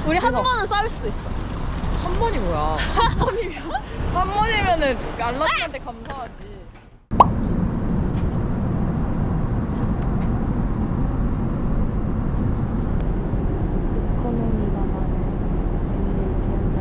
우리 한 번은 싸울 수도 있어. 한 번이 뭐야? 한 번이면은 알라딘한테 감사하지. 이코노미가 많은 에미레이트 현장.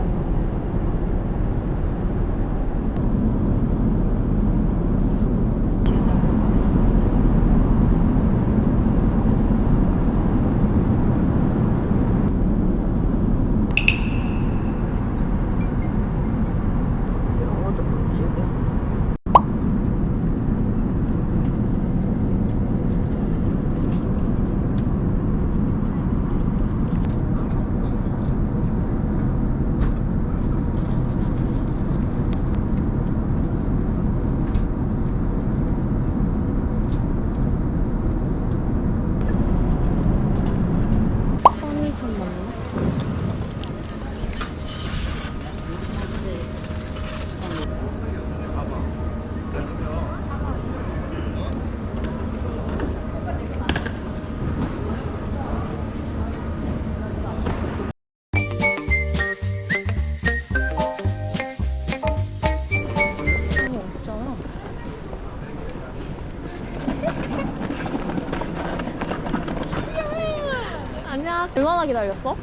얼마나 기다렸어?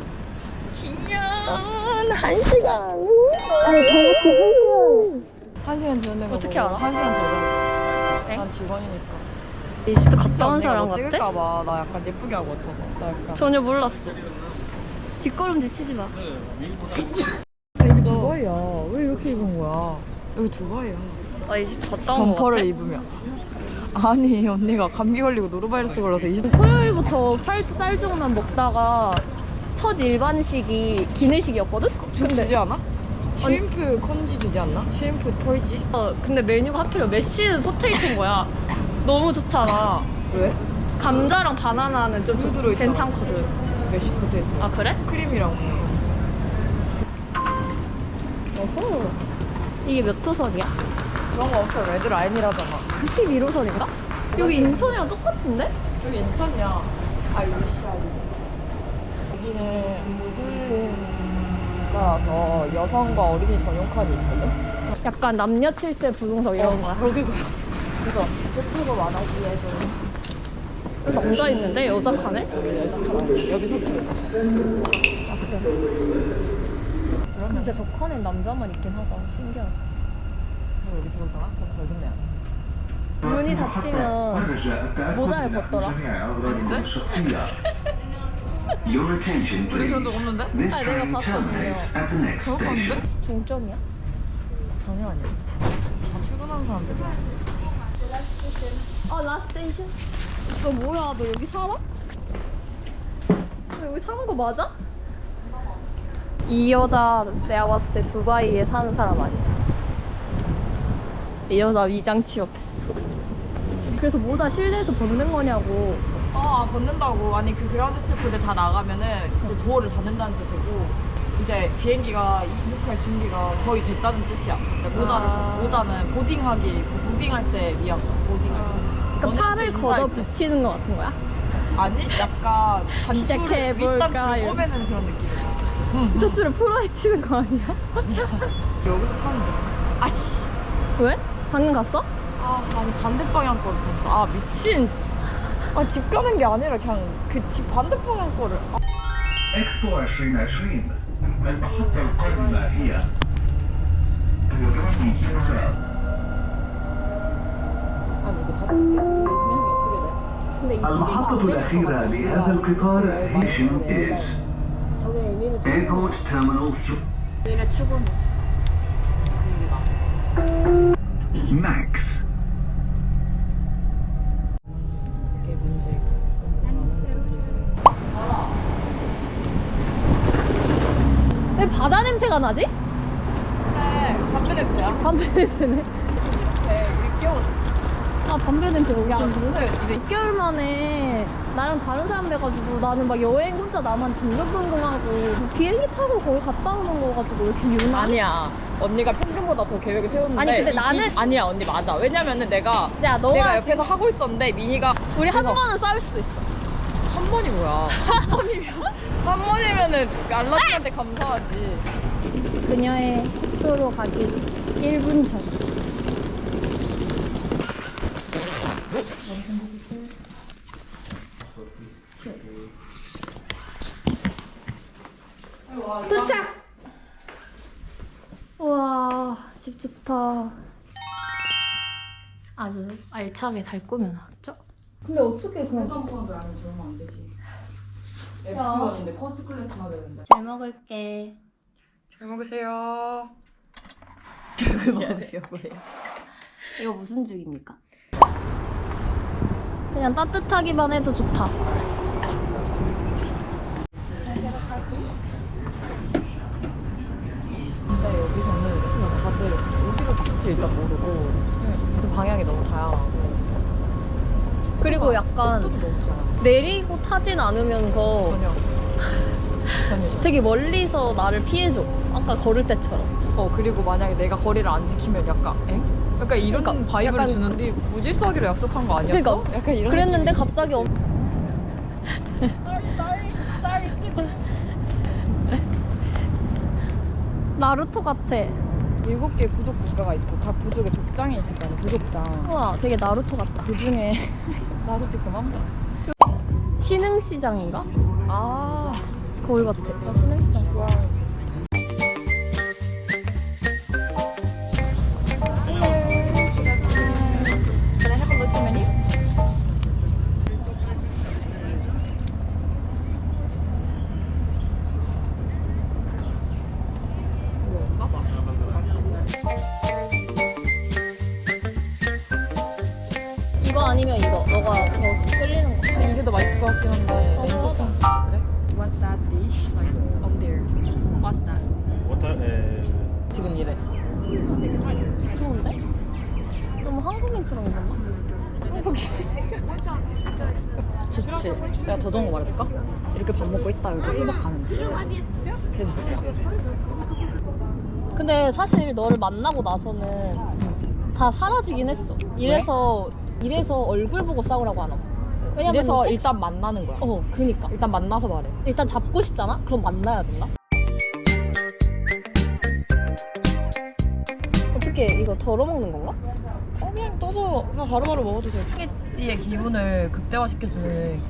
지연 1시간. 아니, 저렇게 1시간 지연된 거 어떻게 알아? 1시간 더 자. 에? 난 직원이니까. 이 집도 갔다 온 사람 뭐 같아? 찍을까봐 나 약간 예쁘게 하고 왔잖아. 나 약간 전혀 몰랐어. 뒷걸음질 치지 마. 여기 두바이야. 왜 이렇게 입은 거야? 여기 두바이야. 나 이 집 갔다 온 거 같아? 점퍼를 입으면. 아니 언니가 감기 걸리고 노로바이러스 걸려서 토요일부터 쌀종만 먹다가 첫 일반식이 기내식이었거든? 주지 않아? 슈림프 컨지 주지 않나? 슈림프 털지? 근데 메뉴가 하필 메쉬드 포테이토인 거야. 너무 좋잖아. 왜? 감자랑 바나나는 좀 물 들어있잖아. 괜찮거든. 메쉬 포테이토. 아, 그래? 크림이랑. 어허. 이게 몇 호선이야? 그런 거 없어. 레드 라인이라잖아. 11호선인가? 여기 인천이랑 똑같은데? 여기 인천이야. 아 여기 시야. 여기는 무슬림 국가라서 여성과 어린이 전용 칸이 있거든. 약간 남녀 7세 부동석 이런 거야. 여기 그래서 소프가 많아지 해도 남자 있는데? 여자 칸에? 여기 소프. 진짜 저 칸엔 남자만 있긴 하다. 신기하다. 여기 들어오잖아? 그래서 넓은데 문이 닫히면 모자를 벗더라. 우리 그런 적 없는데? 아, 내가 봤어, 분명. 잘못 봤는데? 종점이야? 전혀 아니야. 다 출근하는 사람들이야. 라스테이션? 너 뭐야? 너 여기 살아? 너 여기 사는 거 맞아? 이 여자 내가 봤을 때 두바이에 사는 사람 아니야. 이 여자 위장 취업했어. 그래서 모자 실내에서 벗는 거냐고. 벗는다고. 아니 그 그라운드 스태프들 다 나가면은 이제 도어를 닫는다는 뜻이고 이제 비행기가 이륙할 준비가 거의 됐다는 뜻이야. 모자는 보딩하기 보딩할 때 위한 거야. 보딩할 때. 그러니까 팔을 걷어 붙이는 거 같은 거야? 아니 약간 단추를 시작해볼까요? 윗단추를 꺼매는 그런 느낌이야. 끝으로 풀어헤 치는 거 아니야? 여기서 타는 거야. 아씨. 왜? 방금 갔어? 아니 반대 방향 거를 탔어. 미친. 집 가는 게 아니라 그냥 그 집 반대 방향 거를. إكسبو 2020 المحطة القادمة هي بيوغرافي كندا. 아니 이거 다 찍게. 그냥 어떻게 돼? 근데 이 소리가 المحطة 안 들릴 것 الأخيرة 같아. لهذا القطار ستيشن is 저게 에미르 출근. Airport Terminal 에미르 출근. Max. 이게 문제고. 왜 바다 냄새가 나지? 네, 담배 냄새야. 담배 냄새네. 네, 우리 끼워. 담배 냄새 여기 야, 좀 근데 6개월 만에 나랑 다른 사람 돼가지고 나는 막 여행 혼자 나만 전전긍긍하고 비행기 타고 거기 갔다 오는 거 가지고 왜 이렇게 유나? 아니야. 언니가 평균보다 더 계획을 세웠는데. 아니, 근데 나는- 아니야, 언니 맞아. 왜냐면은 내가 너가 내가 옆에서 지금- 하고 있었는데 미니가 우리 한 그래서- 번은 싸울 수도 있어. 한 번이 뭐야? 한 번이면 한 번이면은 알라딘한테 감사하지. 그녀의 숙소로 가기 1분 전. 도착! 우와, 집 좋다. 아주 알차게 잘 꾸며놨죠? 근데 어떻게 그럼 해상도를 안 주면 안 되지. F였는데 퍼스트 클래스 나야 되는데. 잘 먹을게. 잘 먹으세요. 잘 먹으세요. 이거 무슨 죽입니까? 그냥 따뜻하기만 해도 좋다. 근데 여기서는 그냥 다들 어디로 갈지 일단 모르고 그 방향이 너무 다양하고 그리고 약간 속도도 너무 다양하고 내리고 타진 않으면서 전혀 되게 멀리서 나를 피해줘. 아까 걸을 때처럼. 그리고 만약에 내가 거리를 안 지키면 약간 엥? 약간 이런 그러니까 바이브를 약간 주는데 무질서하기로 약속한 거 아니었어? 그러니까 약간 이런 그랬는데 느낌이. 갑자기 나루토 같아. 7개의 부족 국가가 있고 각 부족에 족장이 있을 거 아니야, 부족장. 우와, 되게 나루토 같다. 그 중에 나도 그만 봐. 신흥시장인가? 아, 거울 같아. 나 신흥시장 좋아하는. Can I have a look at menu? 이건가 봐. 이거 아니면 이거. 너가 더 끌리는 거. 이게 더 맛있을 것 같긴 한데 냉국장. 그래? What's that dish? Like over there. What's that? 지금 이래. 좋은데? 너무 한국인처럼 입었나? 한국인. 좋지. 내가 더 좋은 거 말해줄까? 이렇게 밥 먹고 있다 여기 수박 가는 거. 그게 좋지. 근데 사실 너를 만나고 나서는 다 사라지긴 했어. 이래서 얼굴 보고 싸우라고 하나 봐. 왜냐면 그래서 일단 만나는 거야. 그니까. 일단 만나서 말해. 일단 잡고 싶잖아? 그럼 만나야 된다? 어떻게 이거 덜어먹는 건가? 그냥 떠서 그냥 바로바로 먹어도 돼. 의 기분을 극대화시켜주는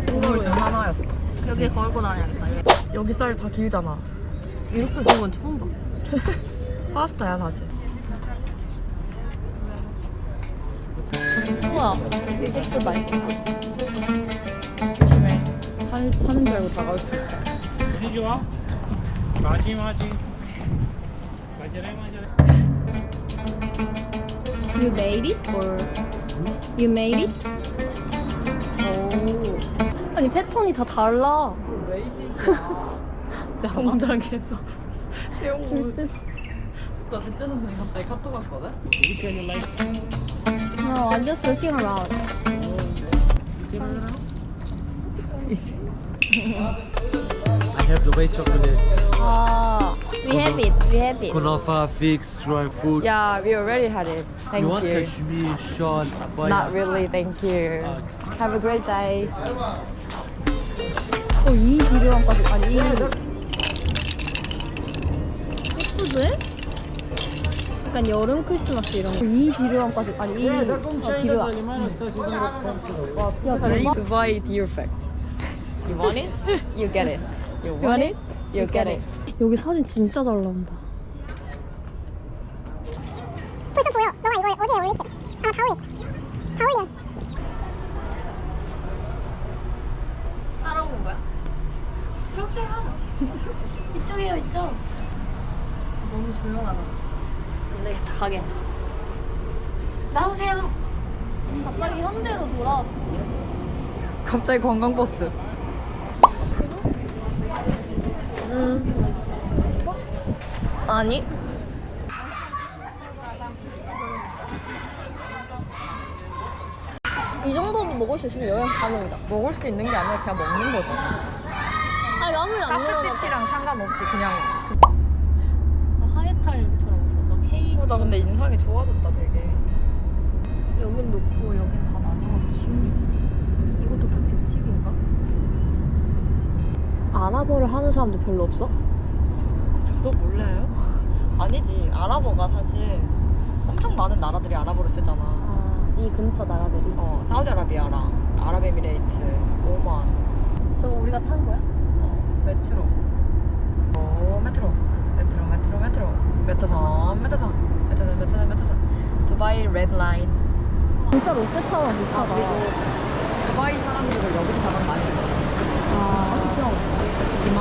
동물 중 하나였어. 여기에 걸고 다녀야겠다. 여기 쌀 다 길잖아. 이렇게 긴 건 처음 봐. 파스타야 다시. 우와, 이것도 맛있겠다. 조심해. 사는 줄 알고 다가올 수 있다. 이리 와. 마지. 마시래. You made it? Or you made it? 오. 아니 패턴이 다 달라. 웨이빗이야. 공장에서 세운 옷. 진짜. 나 둘째 선생님 갑자기 카톡 왔거든? Which one you like? No, I'm just looking around. 이제. I have the white chocolate, 아, we have it. kunafa, figs, dry fruit. Yeah, we already had it. Thank you want you. Kashmir, shawl, abaya? Not really, thank you. Have a great day. 이 디르함까지 아니 이 예쁘지? 약간 여름 크리스마스 이런 거. 이 디르함까지 아니 이 디르함. 야 대박. Dubai deer fact. You want it? You get it. You You want it? You get it. 여기 사진 진짜 잘 나온다. 벌써 보여. 너가 이걸 어디에 올릴지. 아, 다 올렸어. 따라오는 거야? 들어오세요. 이쪽이에요, 이쪽. 너무 조용하다. 안 되겠다, 가게. 나오세요. 갑자기 현대로 돌아왔어. 갑자기 관광버스. 아니. 이 정도로 먹을 수 있으면 여행 가능이다. 먹을 수 있는 게 아니라 그냥 먹는 거죠. 아, 이거 아무리 안 내려가도. 카프시티랑 상관없이 그냥. 나 하회탈처럼 있어. 너 케이크. 나 근데 인상이 좋아졌다 되게. 여긴 높고 여긴 다 낮아가지고 신기해. 이것도 다 규칙인가? 아랍어를 하는 사람도 별로 없어? 저도 몰라요. 아니지. 아랍어가 사실 엄청 많은 나라들이 아랍어를 쓰잖아. 아, 이 근처 나라들이. 사우디아라비아랑 아랍에미레이트, 오만. 저거 우리가 탄 거야? 메트로. 메트로선. 두바이 레드라인. 진짜 롯데타워랑 비슷하다. 두바이 사람들을 여기서 가장 많이 봤어. 40평. 이만.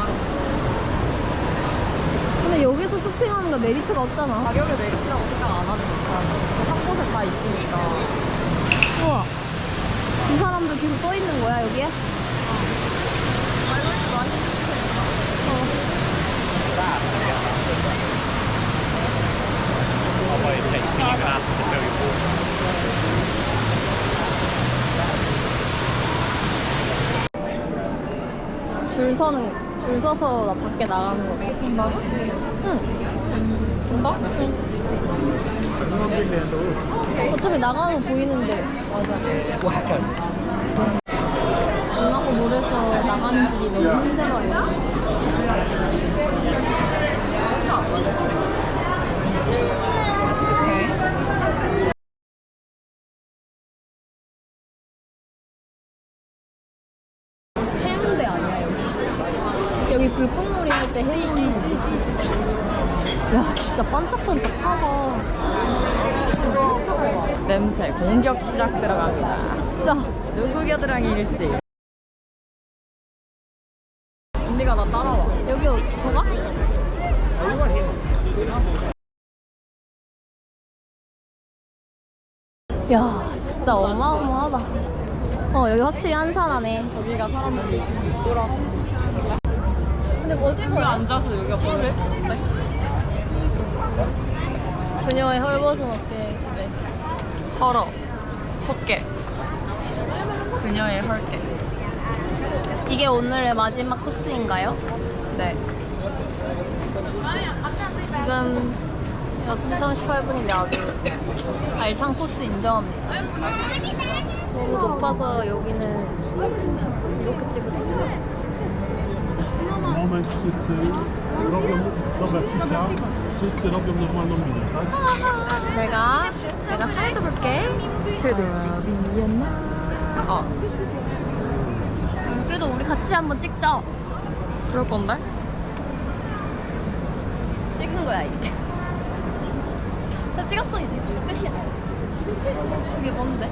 근데 여기서 쇼핑하는 거 메리트가 없잖아. 가격을 메리트라고 생각 안 하는 듯한 한 곳에 다 있으니까. 우와. 이 사람들 계속 떠 있는 거야, 여기에? 줄 서서 나 밖에 나가는 거. 본다고? 응. 본다? 어차피 나가는 거 보이는데. 문하고 물에서 나가는 길이 너무 힘들어요. 해운대 아니야, 여기? 여기 불꽃놀이 할 때 해운대. 야, 진짜 반짝반짝하다. 냄새. 공격 시작 들어갔어. 진짜. 누구 겨드랑이일지. 언니가 나 따라와. 여기 더 가? 야, 진짜 어마어마하다. 여기 확실히 한산하네. 저기가 사람들이 놀아서. 근데 어디서 앉아서 여기가 보이네. 그녀의 헐벗은 어깨. 그래. 헐어. 헛개. 그녀의 헐개. 이게 오늘의 마지막 코스인가요? 네. 지금 6시 38분인데 아주 알찬 코스 인정합니다. 너무 높아서 여기는 이렇게 찍을 수 있어요. Moment dobra cisza. Wszyscy robią normalną minę, tak? 내가 사라져볼게. 되게 높지? 그래도 우리 같이 한번 찍자. 그럴 건데? 찍은 거야 이게. 다 찍었어 이제. 끝이야. 이게 뭔데?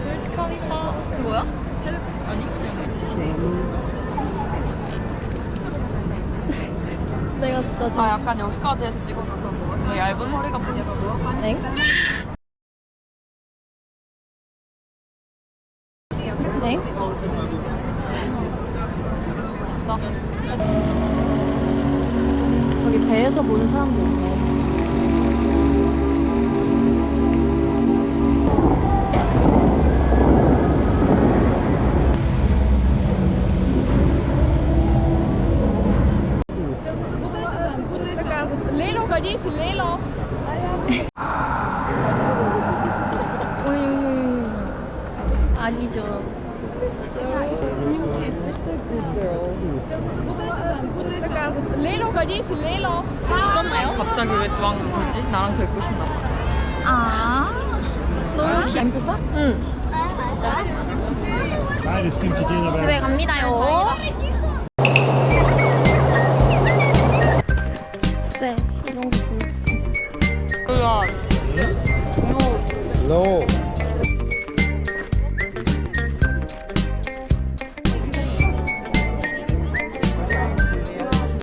뮤직 칼리파. 뭐야? 아니? 내가 진짜 지금 약간 여기까지 해서 찍어줘서 너 얇은 허리가 보여서 엥? 엥? 저기 배에서 보는 사람도 있네. 아니죠. 어떻나요? 갑자기 왜 왕 뭐지? 나랑 더 있고 싶나 봐. 너무 재밌었어? 응. Beide stimmt die gehen aber. 집에 갑니다요. 네, 이런 거 보여줬어. 그가 No.